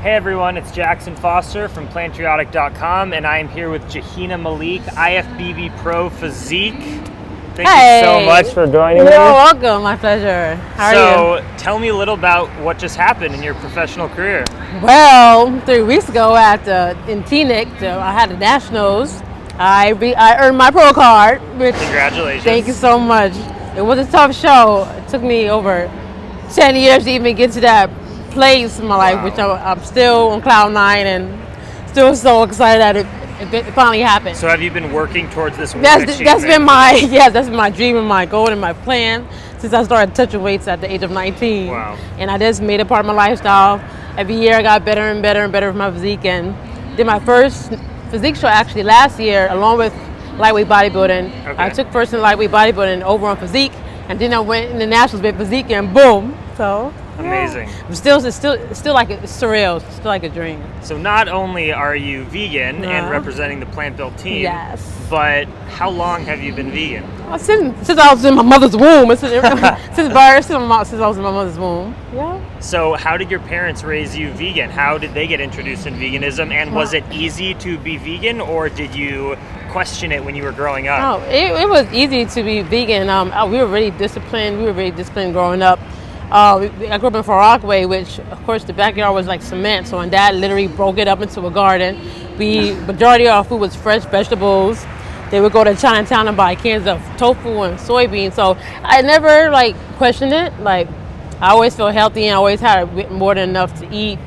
Hey everyone, it's Jackson Foster from Plantriotic.com, and I am here with Jehina Malik, IFBB Pro Physique. Thank you so much for joining me. You're welcome, my pleasure. How are you? So, tell me a little about what just happened in your professional career. Well, 3 weeks ago in TNIC, I had the Nationals. I earned my pro card. Congratulations. Thank you so much. It was a tough show. It took me over 10 years to even get to that place in my life, which I'm still on cloud 9 and still so excited that it finally happened. So have you been working towards this? That's been my dream and my goal and my plan since I started touching weights at the age of 19. Wow. And I just made it part of my lifestyle. Every year I got better and better and better with my physique, and did my first physique show actually last year along with lightweight bodybuilding. Okay. I took first in lightweight bodybuilding over on physique, and then I went in the nationals with physique, and boom. So amazing. Yeah. It's still like it's surreal. It's still like a dream. So not only are you vegan and representing the Plant Built team, yes, but how long have you been vegan? Since I was in my mother's womb. Since I was in my mother's womb. Yeah. So how did your parents raise you vegan? How did they get introduced in veganism? And was it easy to be vegan, or did you question it when you were growing up? Oh, it was easy to be vegan. We were really disciplined. Growing up. I grew up in Far Rockaway, which, of course, the backyard was like cement. So my dad literally broke it up into a garden. Majority of our food was fresh vegetables. They would go to Chinatown and buy cans of tofu and soybeans. So I never questioned it. I always felt healthy and I always had more than enough to eat.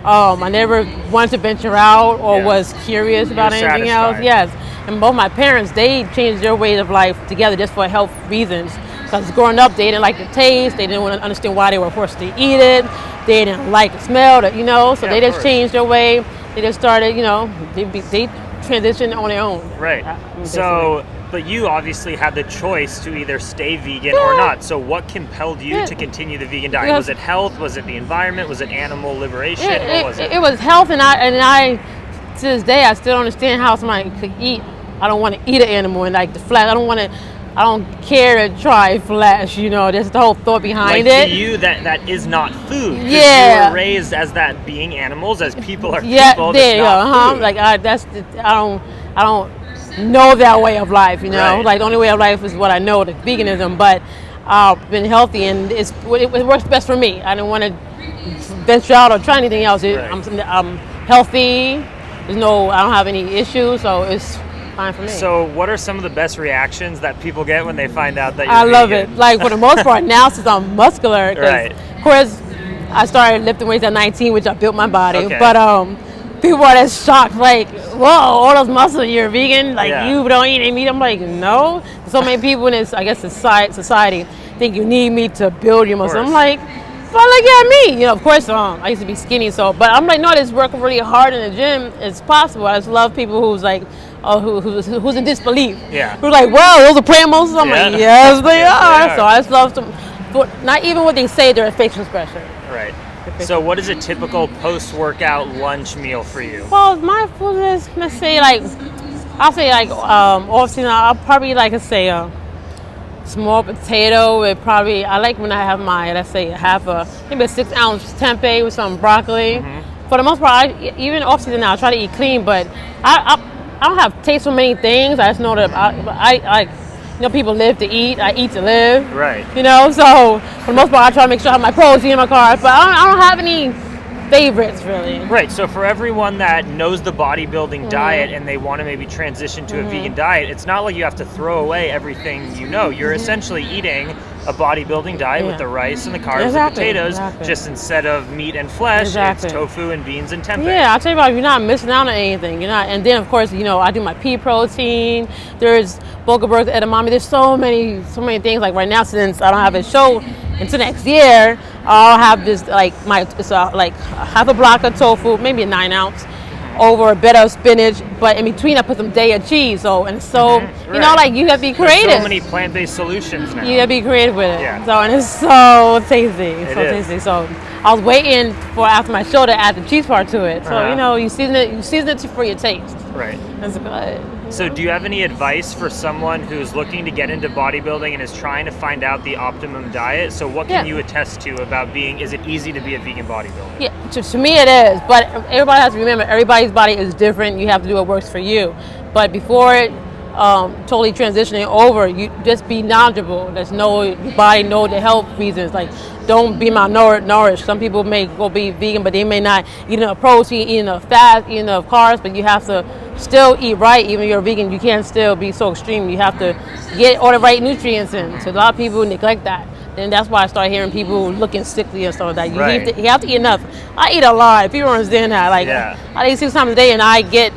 I never wanted to venture out or was curious about anything else. Yes, and both my parents, they changed their way of life together just for health reasons. Because growing up, they didn't like the taste. They didn't want to understand why they were forced to eat it. They didn't like the smell, So they just changed their way. They just started, they transitioned on their own. Right. So, but you obviously had the choice to either stay vegan or not. So what compelled you to continue the vegan diet? Was it health? Was it the environment? Was it animal liberation? What was it? It was health, and I to this day, I still don't understand how somebody could eat. I don't want to eat an animal and the flesh. I don't care to try flesh, There's the whole thought behind it. To you, that is not food. Yeah. You were raised as that being animals, as people are people. There you go. Food. I don't know that way of life, Right. The only way of life is what I know, the veganism. But I've been healthy, and it works best for me. I don't want to venture out or try anything else. Right. I'm healthy. I don't have any issues, so it's fine for me. So what are some of the best reactions that people get when they find out that you're I love vegan? it. For the most part now, since I'm muscular, right. Of course I started lifting weights at 19, which I built my body. Okay. But people are just shocked, whoa, all those muscles, you're vegan? You don't eat any meat? I'm like, no. So many people in this, I guess, society think you need meat to build your muscle. I'm like, well, look at me. Of course, I used to be skinny, but I'm like, no, this working really hard in the gym. It's possible. I just love people who's who's in disbelief. Yeah. Who's like, wow, those are plant muscles? I'm like, yes, they are. are. So I just love them. But not even what they say, their facial expression. Right. So what is a typical post-workout lunch meal for you? Well, my food is, let's say, off-season, I'll probably say a small potato with probably, I like when I have let's say maybe a 6-ounce tempeh with some broccoli. Mm-hmm. For the most part, even off-season now, I try to eat clean, but I don't have taste for many things. I just know that I people live to eat. I eat to live. Right. So for the most part, I try to make sure I have my protein in my carbs, but I don't have any favorites really. Right. So for everyone that knows the bodybuilding diet and they want to maybe transition to a vegan diet, it's not like you have to throw away everything you know. You're essentially eating a bodybuilding diet with the rice and the carbs and potatoes, just instead of meat and flesh, it's tofu and beans and tempeh. Yeah, I'll tell you about it, you're not missing out on anything. You're not, and then of course, I do my pea protein. There's bulgur burger, edamame. There's so many things. Right now, since I don't have a show until next year, I'll have this half a block of tofu, maybe a 9-ounce, over a bed of spinach, but in between I put some Daya cheese. You have to be creative. There's so many plant-based solutions now. You have to be creative with it. Yeah. And it's so tasty. So I was waiting for after my show to add the cheese part to it. So you season it for your taste. Right. That's good. So do you have any advice for someone who's looking to get into bodybuilding and is trying to find out the optimum diet? So what can you attest to about is it easy to be a vegan bodybuilder? Yeah, to me it is, but everybody has to remember, everybody's body is different. You have to do what works for you. But before totally transitioning over, you just be knowledgeable. There's your body, know the health reasons. Like, don't be malnourished. Some people may go be vegan, but they may not eat enough protein, eat enough fat, eat enough carbs, but you have to still eat right. Even if you're vegan, you can't still be so extreme. You have to get all the right nutrients in. So a lot of people neglect that. Then that's why I started hearing people looking sickly and stuff like that. You have to eat enough. I eat a lot. People don't understand that. Like, I eat 6 times a day, and I get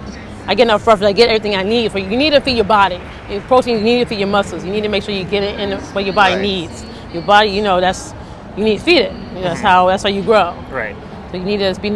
enough breakfast. I get everything I need. You need to feed your body. Protein, you need to feed your muscles. You need to make sure you get it in what your body needs. Your body, you need to feed it. That's how you grow. Right. So you need to just be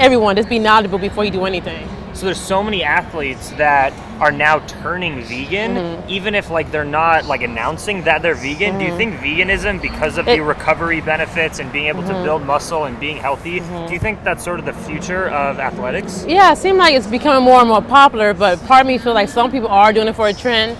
everyone just be knowledgeable before you do anything. So there's so many athletes that are now turning vegan, even if they're not announcing that they're vegan. Do you think veganism, because of the recovery benefits and being able to build muscle and being healthy, do you think that's sort of the future of athletics? Yeah, it seems like it's becoming more and more popular, but part of me feels like some people are doing it for a trend.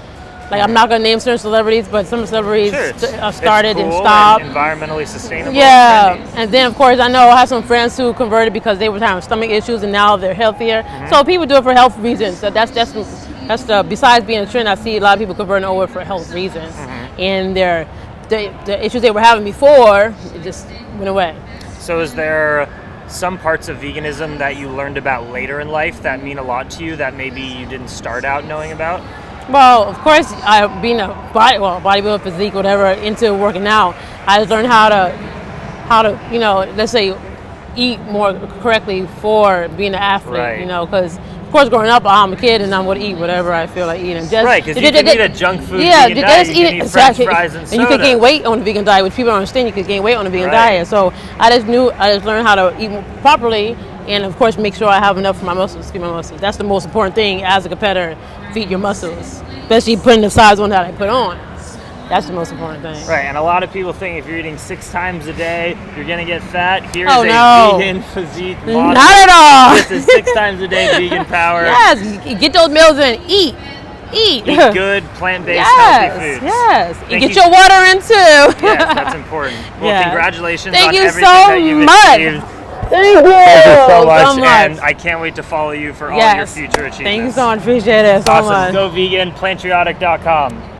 Like, I'm not going to name certain celebrities, but some celebrities started cool and stopped. And environmentally sustainable. Yeah, and then of course I have some friends who converted because they were having stomach issues and now they're healthier. So people do it for health reasons. So that's besides being a trend, I see a lot of people converting over for health reasons, and the issues they were having before, it just went away. So is there some parts of veganism that you learned about later in life that mean a lot to you that maybe you didn't start out knowing about? Well, of course, being a bodybuilder, physique, whatever, into working out, I just learned how to let's say, eat more correctly for being an athlete. Right. Because of course, growing up, I'm a kid and I'm going to eat whatever I feel like eating. Right, because you can eat a junk food vegan diet, you can eat French fries and soda. And you can gain weight on the vegan diet, which people don't understand. You can gain weight on the vegan diet. So I just learned how to eat properly, and of course, make sure I have enough for my muscles, feed my muscles. That's the most important thing as a competitor. Feed your muscles, especially putting the size on that I put on. That's the most important thing. Right, and a lot of people think if you're eating 6 times a day, you're going to get fat. Here's a vegan physique model. Not at all. This is 6 times a day vegan power. Yes, get those meals in. Eat. Eat good, plant-based, healthy foods. Yes, get your water in too. Yes, that's important. Well, congratulations on everything that you've achieved. Thank you so much, and I can't wait to follow you for all your future achievements. Thank you so much. Appreciate it so much. Go vegan, plantriotic.com.